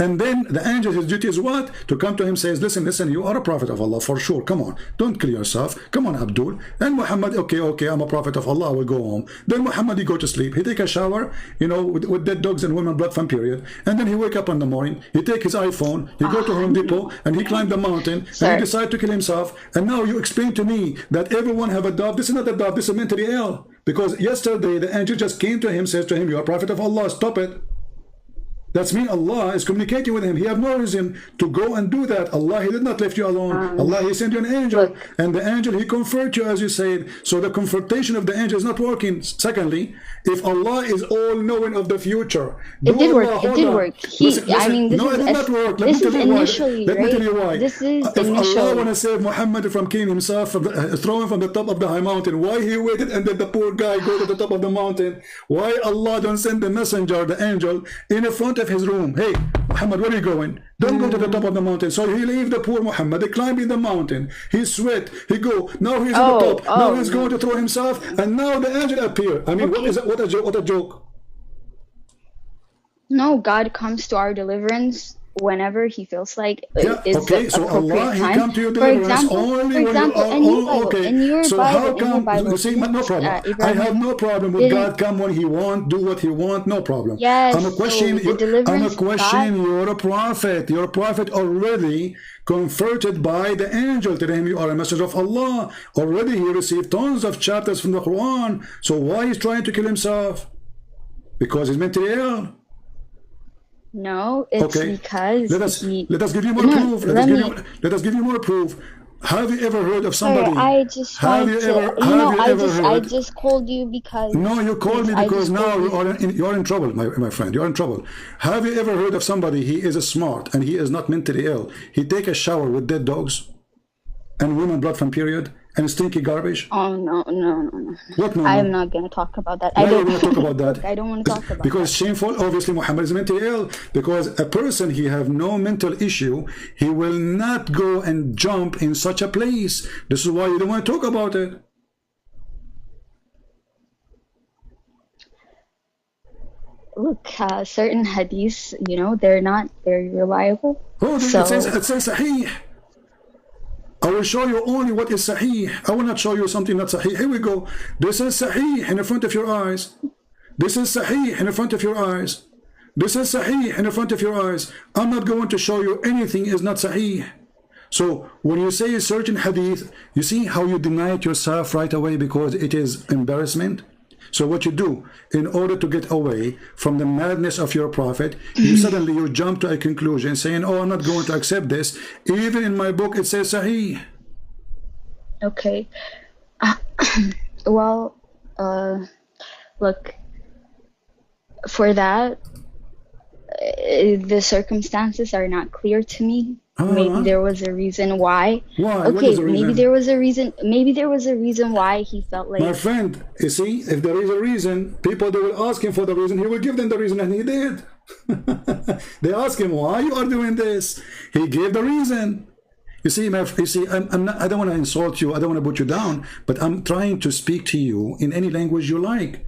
And then the angel, his duty is what? To come to him, says, listen, you are a prophet of Allah for sure. Come on, don't kill yourself. Come on, Abdul. And Muhammad, okay, I'm a prophet of Allah. I will go home. Then Muhammad, he go to sleep. He take a shower, with dead dogs and women blood from period. And then he wake up in the morning. He take his iPhone. He go to Home Depot and he climb the mountain. And he decide to kill himself. And now you explain to me that everyone have a dove. This is not a dove. This is mentally ill. Because yesterday the angel just came to him, says to him, you are a prophet of Allah. Stop it. That's mean Allah is communicating with him. He have no reason to go and do that. Allah, he did not leave you alone. Allah, he sent you an angel. And the angel, he comfort you, as you said. So the confrontation of the angel is not working. Secondly, if Allah is all-knowing of the future. It did work. It did work. No, it did not work. Let me tell you why. This is if Allah want to save Muhammad from killing himself, throw him from the top of the high mountain, why he waited and then the poor guy go to the top of the mountain? Why Allah don't send the messenger, the angel, in front of his room? Hey, Muhammad, where are you going? Don't go to the top of the mountain. So he leave the poor Muhammad. They climbing the mountain. He sweat. He go. Now he's on the top. Now he's going to throw himself. And now the angel appear. I mean, what is it? What a joke. No, God comes to our deliverance whenever he feels like it's the so appropriate Allah, time. He come to your deliverance only when in your Bible, you see, no problem. I have no problem with God come when he want, do what he want, no problem. Yes, I'm a question. You're a prophet. You're a prophet already converted by the angel. To him, you are a messenger of Allah. Already he received tons of chapters from the Quran. So why he's trying to kill himself? Because he's mentally ill. No, it's because let us give you more proof. Let us give you more proof. Have you ever heard of somebody? I just called you because. No, you called me because now you're in trouble, my friend. You're in trouble. Have you ever heard of somebody? He is smart and he is not mentally ill. He take a shower with dead dogs and women blood from period, and stinky garbage? Oh no. What no? I am not going to talk about that. Why are you going to talk about that? I don't want to talk about because that. It's shameful. Obviously, Muhammad is mentally ill. Because a person, he have no mental issue, he will not go and jump in such a place. This is why you don't want to talk about it. Look, certain hadiths, you know, they're not very reliable. Oh, So, it says sahih. I will show you only what is sahih. I will not show you something not sahih. Here we go. This is sahih in the front of your eyes. This is sahih in the front of your eyes. This is sahih in the front of your eyes. I'm not going to show you anything is not sahih. So when you say a certain hadith, you see how you deny it yourself right away because it is embarrassment. So what you do, in order to get away from the madness of your prophet, you suddenly you jump to a conclusion saying, oh, I'm not going to accept this. Even in my book, it says sahih. okay. Well, look, for that, the circumstances are not clear to me. Maybe there was a reason why. Why? Okay, maybe there was a reason. Maybe there was a reason why he felt like. My friend, you see, if there is a reason, people, they will ask him for the reason. He will give them the reason, and he did. They ask him, why you are doing this? He gave the reason. You see, I'm not, I don't want to insult you. I don't want to put you down, but I'm trying to speak to you in any language you like.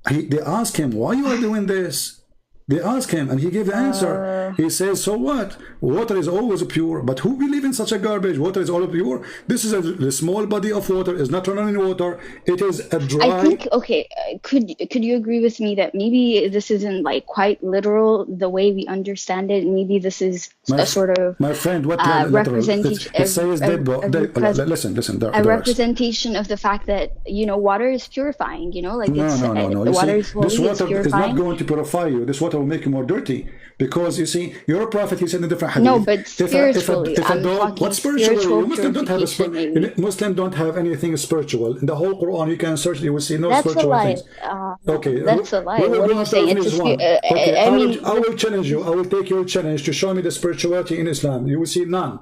They ask him, why you are doing this? They ask him, and he gave the answer. He says, so what? Water is always pure, but who believe in such a garbage? Water is all pure. This is a small body of water. It's not running water. It is a dry. I think, okay, could you agree with me that maybe this isn't like quite literal the way we understand it? Maybe this is a sort of my friend, what representation. It says listen. A representation of the fact that, you know, water is purifying. You know, like no. The water is holy. This water purifying. is not going to purify you. This water will make you more dirty, because you see, your prophet, he said in a different hadith. No, but spiritually, if a dog, what spiritually? Muslims don't have Muslims don't have anything spiritual in the whole Quran. You can search, you will see no that's spiritual things. Okay, that's a lie. What do you say? I will challenge you. I will take your challenge to show me the spirituality in Islam. You will see none.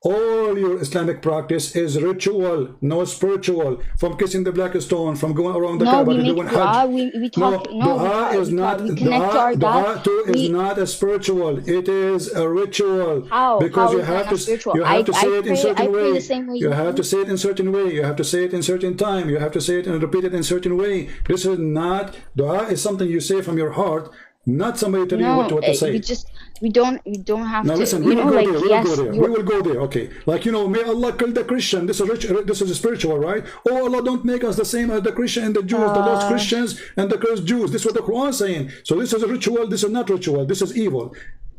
All your Islamic practice is ritual, no spiritual. From kissing the black stone, from going around the Kaaba to doing Hajj. We talk. Dua is not a spiritual. It is a ritual. How? Because you have to say it in certain way. You have to say it in certain way. You have to say it in certain time. You have to say it and repeat it in certain way. This is not dua. Is something you say from your heart, not somebody telling you what to say. We don't have now to. Listen, we will go there. Okay, like, you know, may Allah kill the Christian. This is spiritual, right? Oh, Allah, don't make us the same as the Christian and the Jews, the lost Christians and the cursed Jews. This is what the Quran is saying. So this is a ritual. This is not ritual. This is evil.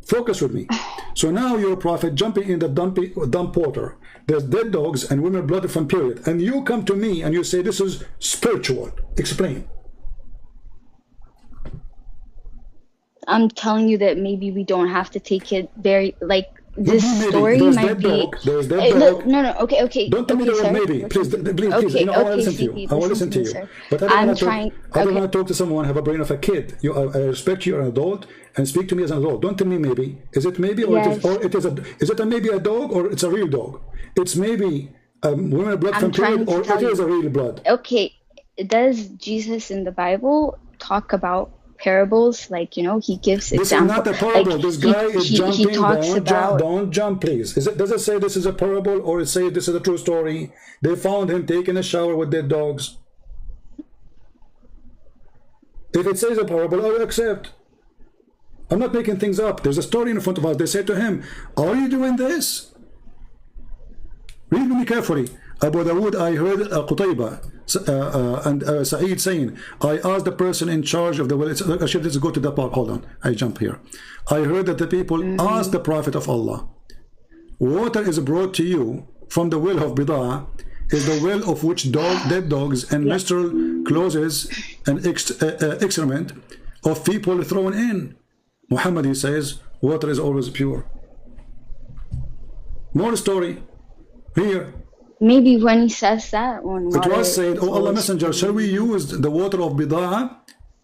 Focus with me. So now you're a prophet jumping in the dump water. There's dead dogs and women blood from period, and you come to me and you say this is spiritual. Explain. I'm telling you that maybe we don't have to take it very, like, this story might be. There's that dog. No, okay. Don't tell me the word maybe. Please. You know, I want to listen to you. I want to listen to you. But I don't want to talk to someone, have a brain of a kid. I respect you, an adult, and speak to me as an adult. Don't tell me maybe. Is it maybe, or yes. Is it a maybe a dog, or it's a real dog? It's maybe women blood from period, or it is a real blood. Okay. Does Jesus in the Bible talk about parables? Like, you know, he gives examples. This is not a parable. Like, this guy is jumping. He talks don't jump, please. Does it say this is a parable, or it say this is a true story? They found him taking a shower with dead dogs. If it says a parable, I will accept. I'm not making things up. There's a story in front of us. They said to him, are you doing this? Read me carefully. Abu Dawood, I heard Qutayba and Sa'id saying, I asked the person in charge of the well. Actually, let's go to the part. Hold on, I jump here. I heard that the people asked the Prophet of Allah, water is brought to you from the well of Bida'ah, is the well of which dead dogs and menstrual clothes and excrement of people thrown in. Muhammad, he says, water is always pure. More story here. Maybe when he says that one, it was said, oh Allah Messenger, shall we use the water of Bida'ah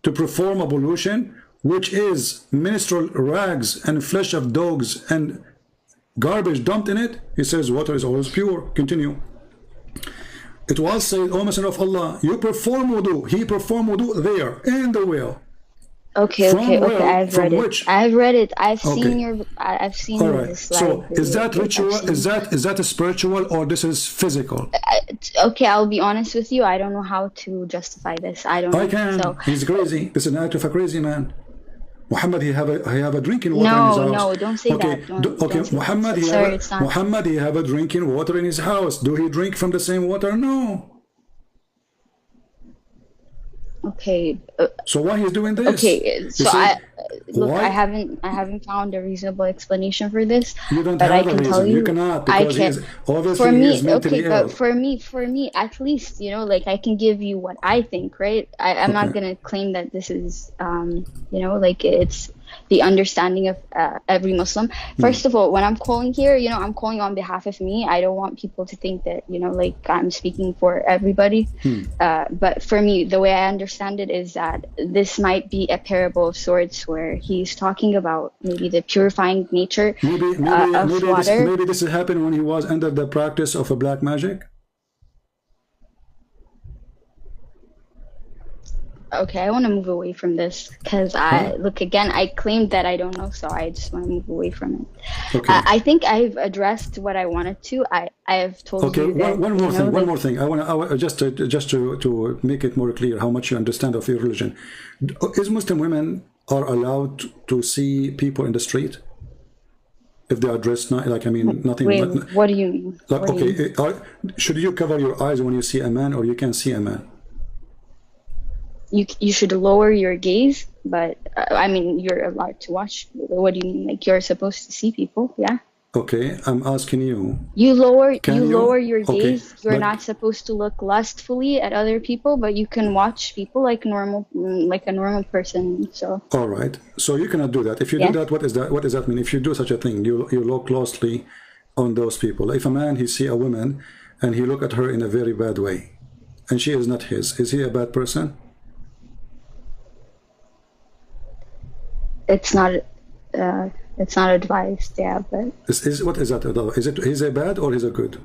to perform ablution, which is menstrual rags and flesh of dogs and garbage dumped in it? He says water is always pure. Continue. It was said, O Messenger of Allah, you perform wudu. He performed wudu there in the well. Okay, From okay, where? I've From read it. which? I've read it. I've Okay. seen your. I've seen All the right. slide. So is that video. ritual? I've seen- Is that a spiritual or this is physical? Okay, I'll be honest with you. I don't know how to justify this. I don't know. I can. So He's crazy. This is an act of a crazy man. Muhammad, he have a drinking water in his house. no, don't say okay. that. Don't Okay, say Muhammad, that. Sir, it's not. Muhammad, he have a drinking water in his house. Do he drink from the same water? No. Okay. So why he's doing this? Okay. So see, look. why? I haven't found a reasonable explanation for this. You don't but have I can a reason. tell you, You cannot I because can. he's obviously For he me, is mentally okay, ill. but for me, at least, like I can give you what I think, right? I'm not gonna claim that this is, like it's the understanding of every Muslim. First of all, when I'm calling here, I'm calling on behalf of me. I don't want people to think that, like I'm speaking for everybody. But for me, the way I understand it is that this might be a parable of sorts where he's talking about maybe the purifying nature of water. Maybe this happened when he was under the practice of a black magic. Okay, I want to move away from this because look, again, I claimed that I don't know, so I just want to move away from it. Okay. I think I've addressed what I wanted to. I have told you that, one more thing. I want just to make it more clear how much you understand of your religion. Is Muslim women are allowed to see people in the street if they are dressed nothing? Wait, what do you mean? Like, okay, should you cover your eyes when you see a man, or you can see a man? You should lower your gaze, but you're allowed to watch. What do you mean? Like you're supposed to see people? Yeah. Okay, I'm asking you. You lower your gaze. Okay, you're not supposed to look lustfully at other people, but you can watch people like a normal person. So. All right. So you cannot do that. If you do that, what does that mean? If you do such a thing, you look closely on those people. If a man he see a woman and he look at her in a very bad way, and she is not his, is he a bad person? It's not advised, yeah, but What is that? Is it he's a bad or he's a good?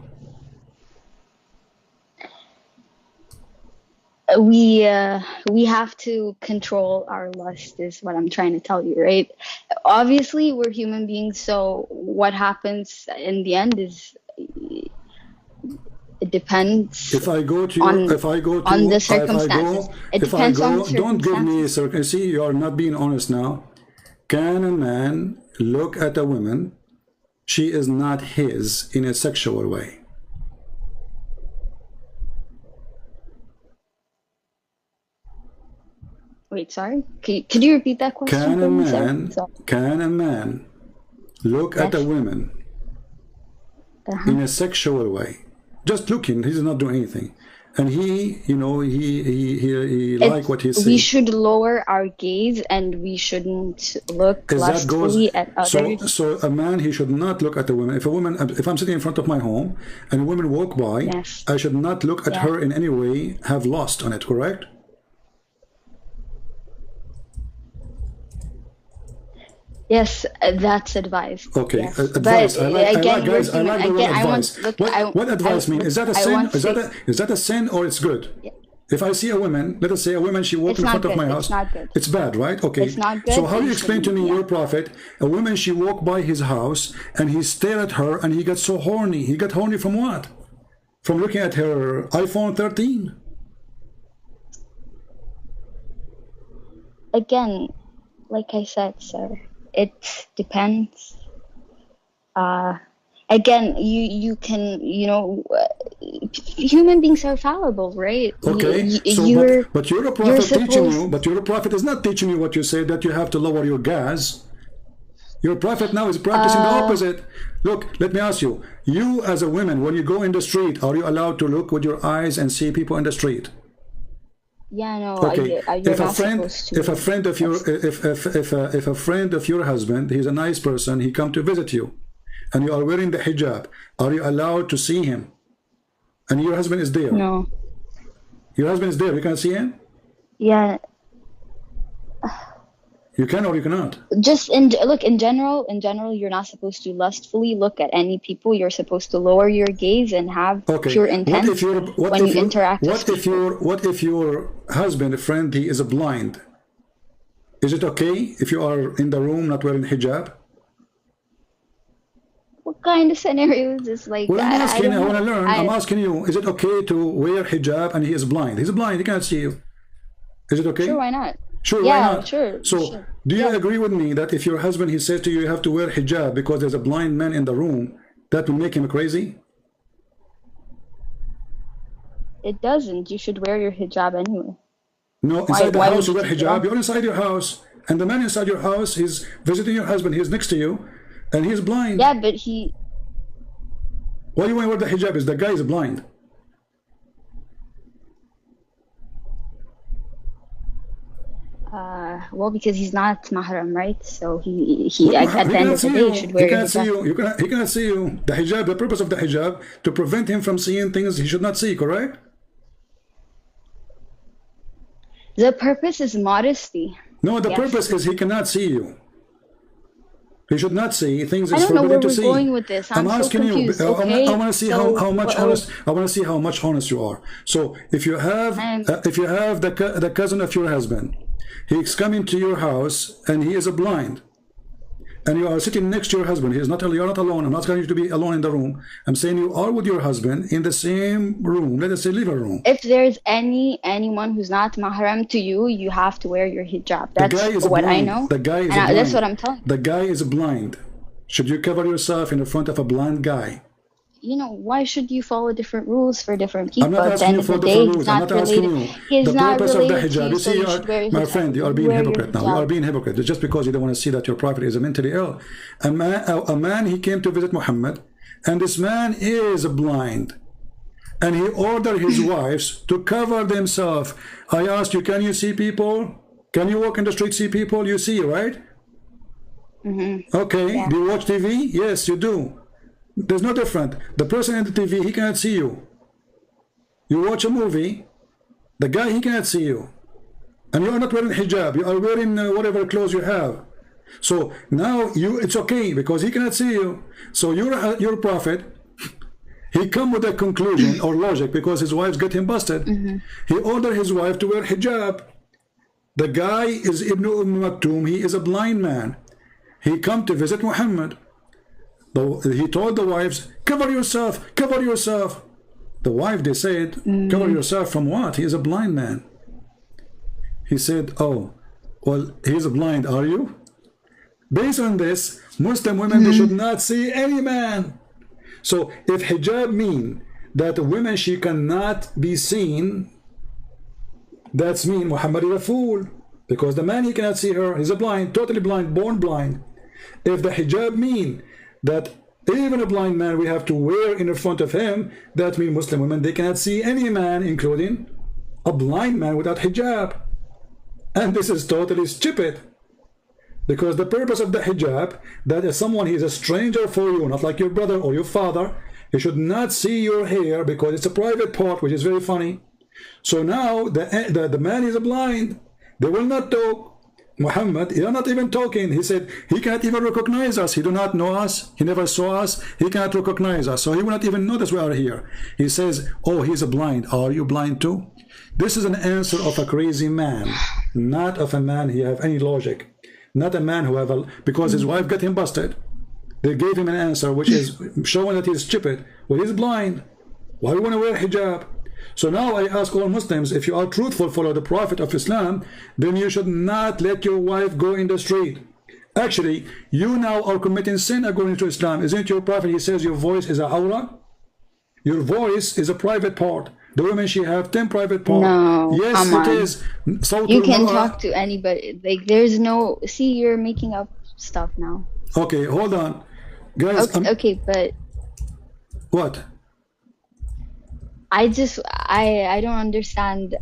We have to control our lust is what I'm trying to tell you, right? Obviously we're human beings, so what happens in the end is it depends. If I go to on the circumstances. It depends on the circumstances. Don't give me circumstances. See, you are not being honest now. Can a man look at a woman, she is not his, in a sexual way? Wait, sorry? Could you repeat that question? Can a man look at a woman in a sexual way? Just looking, he's not doing anything. And he like what he sees. We should lower our gaze and we shouldn't look lustfully at others. So a man, he should not look at a woman. If I'm sitting in front of my home and a woman walk by, I should not look at her in any way, have lust on it, correct? Yes, that's advised. Okay, yes. Advice. But I like advice. What advice mean? Is that a sin? Is that a sin or it's good? Yeah. If I see a woman, let us say a woman, she walks in front of my house. It's not good. It's bad, right? Okay. It's not good. So how do you explain to me, your prophet, a woman, she walked by his house and he stared at her and he got so horny. He got horny from what? From looking at her iPhone 13? Again, like I said, sir, it depends. Again, you can, human beings are fallible, right? Okay, but you're a prophet teaching you, but your prophet is not teaching you what you say, that you have to lower your gas. Your prophet now is practicing the opposite. Look, let me ask you, you as a woman, when you go in the street, are you allowed to look with your eyes and see people in the street? Yeah, no. Okay. If a friend of your husband, he's a nice person, he come to visit you, and you are wearing the hijab, are you allowed to see him? And your husband is there. No. Your husband is there. You can see him. Yeah. You can or you cannot. Just in general, you're not supposed to lustfully look at any people. You're supposed to lower your gaze and have Okay. pure intent when you interact with people. What if your husband, friend, he is blind? Is it okay if you are in the room not wearing hijab? What kind of scenario is this? Like, Well, I'm asking. I want to learn. I'm I asking you. Is it okay to wear hijab and he is blind? He's blind. He can't see you. Is it okay? Sure, why not? Sure, Yeah, why not? sure. So, Sure. do you Yeah. agree with me that if your husband, he says to you, you have to wear hijab because there's a blind man in the room, that will make him crazy? It doesn't. You should wear your hijab anyway. No, inside the why house you would wear you take it hijab. off? You're inside your house, and the man inside your house, he's visiting your husband. He's next to you, and he's blind. Yeah, but he. Why you want to wear the hijab? Is the guy is blind? Well, because he's not mahram, right? So he Well, at the end of the day should wear He your cannot see hijab. you. He cannot see you. The hijab, the purpose of the hijab, to prevent him from seeing things he should not see. Correct? The purpose is modesty. No, the Yes. purpose is he cannot see you. He should not see things I is don't know forbidden where to we're see. going with this. I'm so asking you. confused. Okay. I want to see So, how much what honest. else? I want to see how much honest you are. So if you have the cousin of your husband, he's coming to your house and he is blind, and you are sitting next to your husband. You're not alone. I'm not telling you to be alone in the room. I'm saying you are with your husband in the same room. Let us say living room. If there's anyone who's not mahram to you, you have to wear your hijab. That's The guy is what blind. I know. The guy is And blind. that's what I'm telling you. The guy is blind. Should you cover yourself in the front of a blind guy? You know, why should you follow different rules for different people? I'm not At the asking end you of for the different day, rules. he's I'm not not asking related. you He's the not purpose of the related to hijab. you, You so see, you should wear your my hijab. friend, you are being Wear your hypocrite now. You are hijab. being hypocrite. It's just because you don't want to see that your prophet is mentally ill. A man, he came to visit Muhammad, and this man is blind. And he ordered his wives to cover themselves. I asked you, can you see people? Can you walk in the street, see people? You see, right? Okay. Yeah. Do you watch TV? Yes, you do. There's no different. The person in the TV, he cannot see you. You watch a movie, the guy, he cannot see you. And you are not wearing hijab. You are wearing whatever clothes you have. So now it's okay because he cannot see you. So your prophet, he come with a conclusion or logic because his wives get him busted. He ordered his wife to wear hijab. The guy is Ibn Maktoum. He is a blind man. He come to visit Muhammad. He told the wives, cover yourself, cover yourself. The wife, they said, cover yourself from what? He is a blind man. He said, oh, well, he's blind, are you? Based on this, Muslim women, they should not see any man. So if hijab mean that a woman, she cannot be seen, that's mean Muhammad is a fool. Because the man, he cannot see her. He's a blind, totally blind, born blind. If the hijab mean that even a blind man we have to wear in front of him, that means Muslim women, they cannot see any man, including a blind man without hijab. And this is totally stupid. Because the purpose of the hijab, that is someone, he is a stranger for you, not like your brother or your father. He should not see your hair because it's a private part, which is very funny. So now the man is blind. They will not talk. Muhammad, he is not even talking. He said he cannot even recognize us. He do not know us. He never saw us. He cannot recognize us. So he will not even notice we are here. He says, oh, he's blind. Are you blind too? This is an answer of a crazy man, not of a man who have any logic. Not a man who have because his wife got him busted. They gave him an answer which is showing that he's stupid. Well, he's blind. Why do you want to wear hijab? So now I ask all Muslims, if you are truthful, follow the Prophet of Islam, then you should not let your wife go in the street. Actually, you now are committing sin according to Islam. Isn't your Prophet, he says your voice is a awrah? Your voice is a private part. The women, she have 10 private parts. No, yes, come on. it is. You can talk to anybody. Like, there's no... See, you're making up stuff now. Okay, hold on. Guys, Okay, but... What? I don't understand.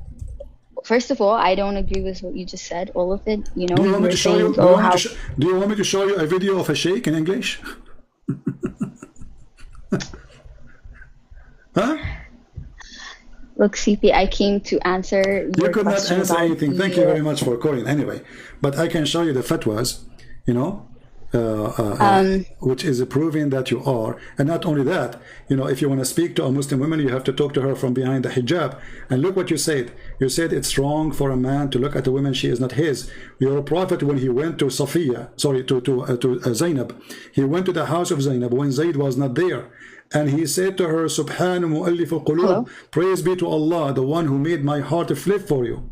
First of all, I don't agree with what you just said, all of it. You know, Do you want me to show you? Do you want me to show you a video of a sheikh in English? Huh? Look, CP, I came to answer You your could not question answer about anything. Thank you very much for calling. Anyway, but I can show you the fatwas, you know, which is proving that you are. And not only that, you know, if you want to speak to a Muslim woman, you have to talk to her from behind the hijab. And look what you said. You said it's wrong for a man to look at a woman she is not his. Your prophet, when he went to to Zainab, he went to the house of Zainab when Zayd was not there. And he said to her, Subhanu mu'allif al-qulub, praise be to Allah, the one who made my heart flip for you.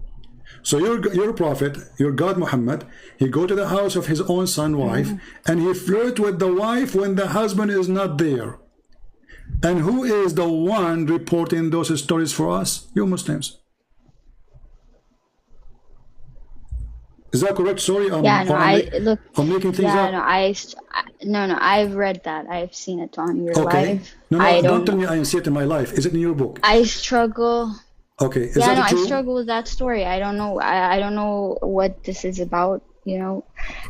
So your prophet, your God Muhammad, he go to the house of his own son wife, and he flirt with the wife when the husband is not there. And who is the one reporting those stories for us? You Muslims. Is that correct? Sorry, I'm making things up. No, I've read that. I've seen it on your live. No, don't tell me I see it in my life. Is it in your book? I struggle. Okay, is that true? I struggle with that story. I don't know. I don't know what this is about. You know,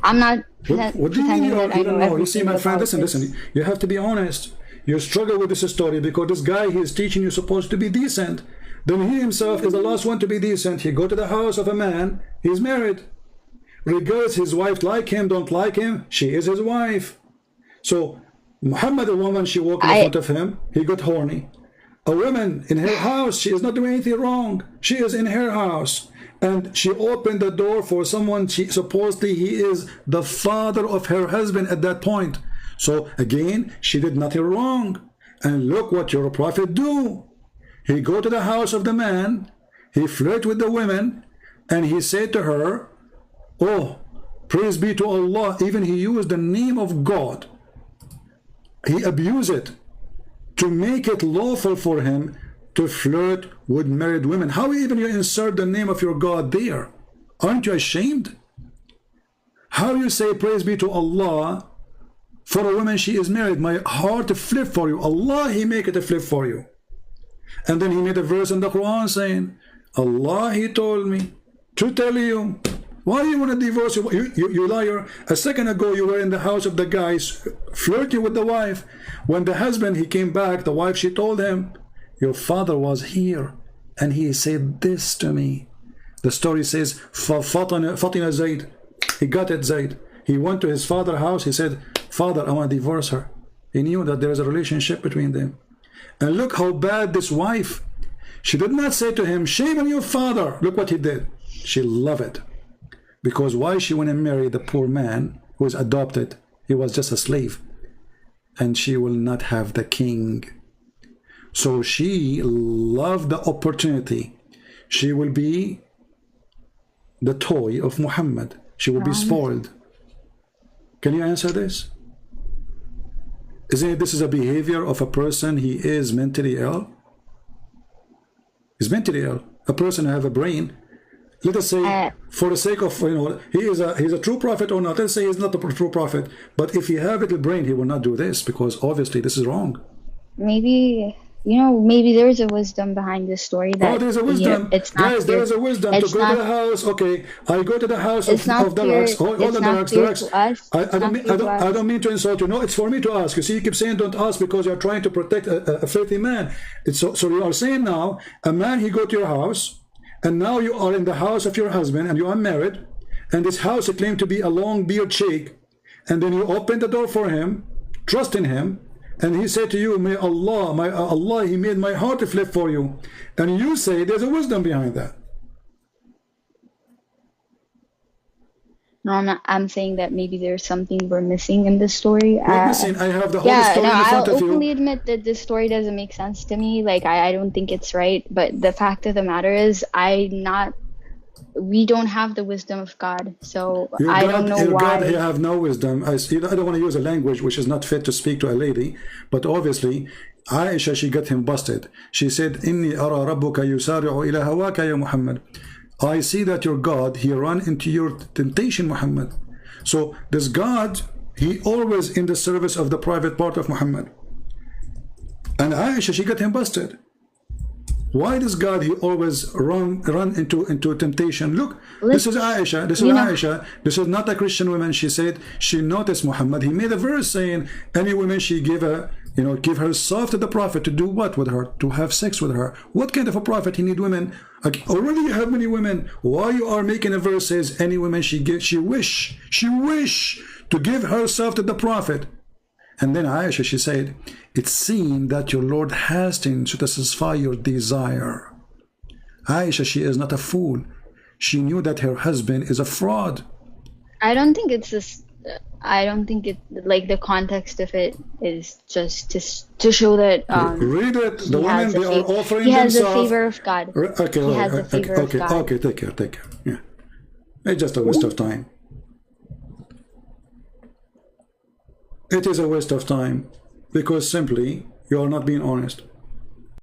I'm not. What do you mean you don't know? You see, my friend, listen. You have to be honest. You struggle with this story because this guy he is teaching you supposed to be decent. Then he himself is the last one to be decent. He go to the house of a man. He's married. Regardless his wife like him, don't like him, she is his wife. So Muhammad, a woman, she walked in front of him, he got horny. A woman in her house, she is not doing anything wrong. She is in her house. And she opened the door for someone, supposedly he is the father of her husband at that point. So again, she did nothing wrong. And look what your prophet do. He go to the house of the man, he flirt with the women, and he said to her, oh, praise be to Allah. Even he used the name of God. He abused it to make it lawful for him to flirt with married women. How even you insert the name of your God there? Aren't you ashamed? How you say praise be to Allah for a woman she is married? My heart flip for you. Allah, he make it a flip for you. And then he made a verse in the Quran saying, Allah, he told me to tell you. Why do you want to divorce? You liar. A second ago, you were in the house of the guys flirting with the wife. When the husband, he came back, the wife, she told him, your father was here, and he said this to me. The story says, Fatina Zayd. He got it, Zayd. He went to his father's house. He said, Father, I want to divorce her. He knew that there is a relationship between them. And look how bad this wife. She did not say to him, shame on your father. Look what he did. She loved it. Because why she went and married the poor man who was adopted? He was just a slave. And she will not have the king. So she loved the opportunity. She will be the toy of Muhammad. She will be spoiled. Can you answer this? Isn't it this is a behavior of a person he is mentally ill? He's mentally ill. A person who have a brain. Let us say, for the sake of, you know, he's a true prophet or not. Let's say he's not a true prophet. But if he have a little brain, he will not do this because obviously this is wrong. Maybe, you know, maybe there is a wisdom behind this story. That, there's a wisdom. It's not guys, there is a wisdom to go to the house. Okay, I go to the house of the Rux. Hold on, the Rux. I don't mean to insult you. No, it's for me to ask. You see, you keep saying don't ask because you're trying to protect a filthy man. So you are saying now, a man, he go to your house, and now you are in the house of your husband, and you are married, and this house it claimed to be a long beard sheikh, and then you open the door for him, trust in him, and he said to you, may Allah, he made my heart flip for you, and you say there's a wisdom behind that. No, I'm not. I'm saying that maybe there's something we're missing in this story. We're missing. I have the whole story in front of you. I'll openly admit that this story doesn't make sense to me. Like I don't think it's right. But the fact of the matter is, we don't have the wisdom of God. So I don't know why. God, you have no wisdom. I don't want to use a language which is not fit to speak to a lady. But obviously, Aisha, she got him busted. She said, "Inni ara rabbuka yusari'u ila hawaka ya Muhammad." I see that your God, he ran into your temptation, Muhammad. So this God, he always in the service of the private part of Muhammad. And Aisha, she got him busted. Why does God, he always run into temptation? Look, this is Aisha. This is Aisha. This is not a Christian woman. She said she noticed Muhammad. He made a verse saying any woman she give you know, give herself to the prophet to do what with her? To have sex with her. What kind of a prophet he need women? Like, already you have many women. Why you are making a verse says any woman she wish to give herself to the prophet? And then Aisha, she said, it seemed that your Lord hastened to satisfy your desire. Aisha, she is not a fool. She knew that her husband is a fraud. I don't think it's this. I don't think it, like, the context of it is just to show that read it. The women, they are offering he has themselves. the favor of God. Okay, he has the favor of God. Okay, take care. Yeah, it's just a waste of time. It is a waste of time because simply you are not being honest.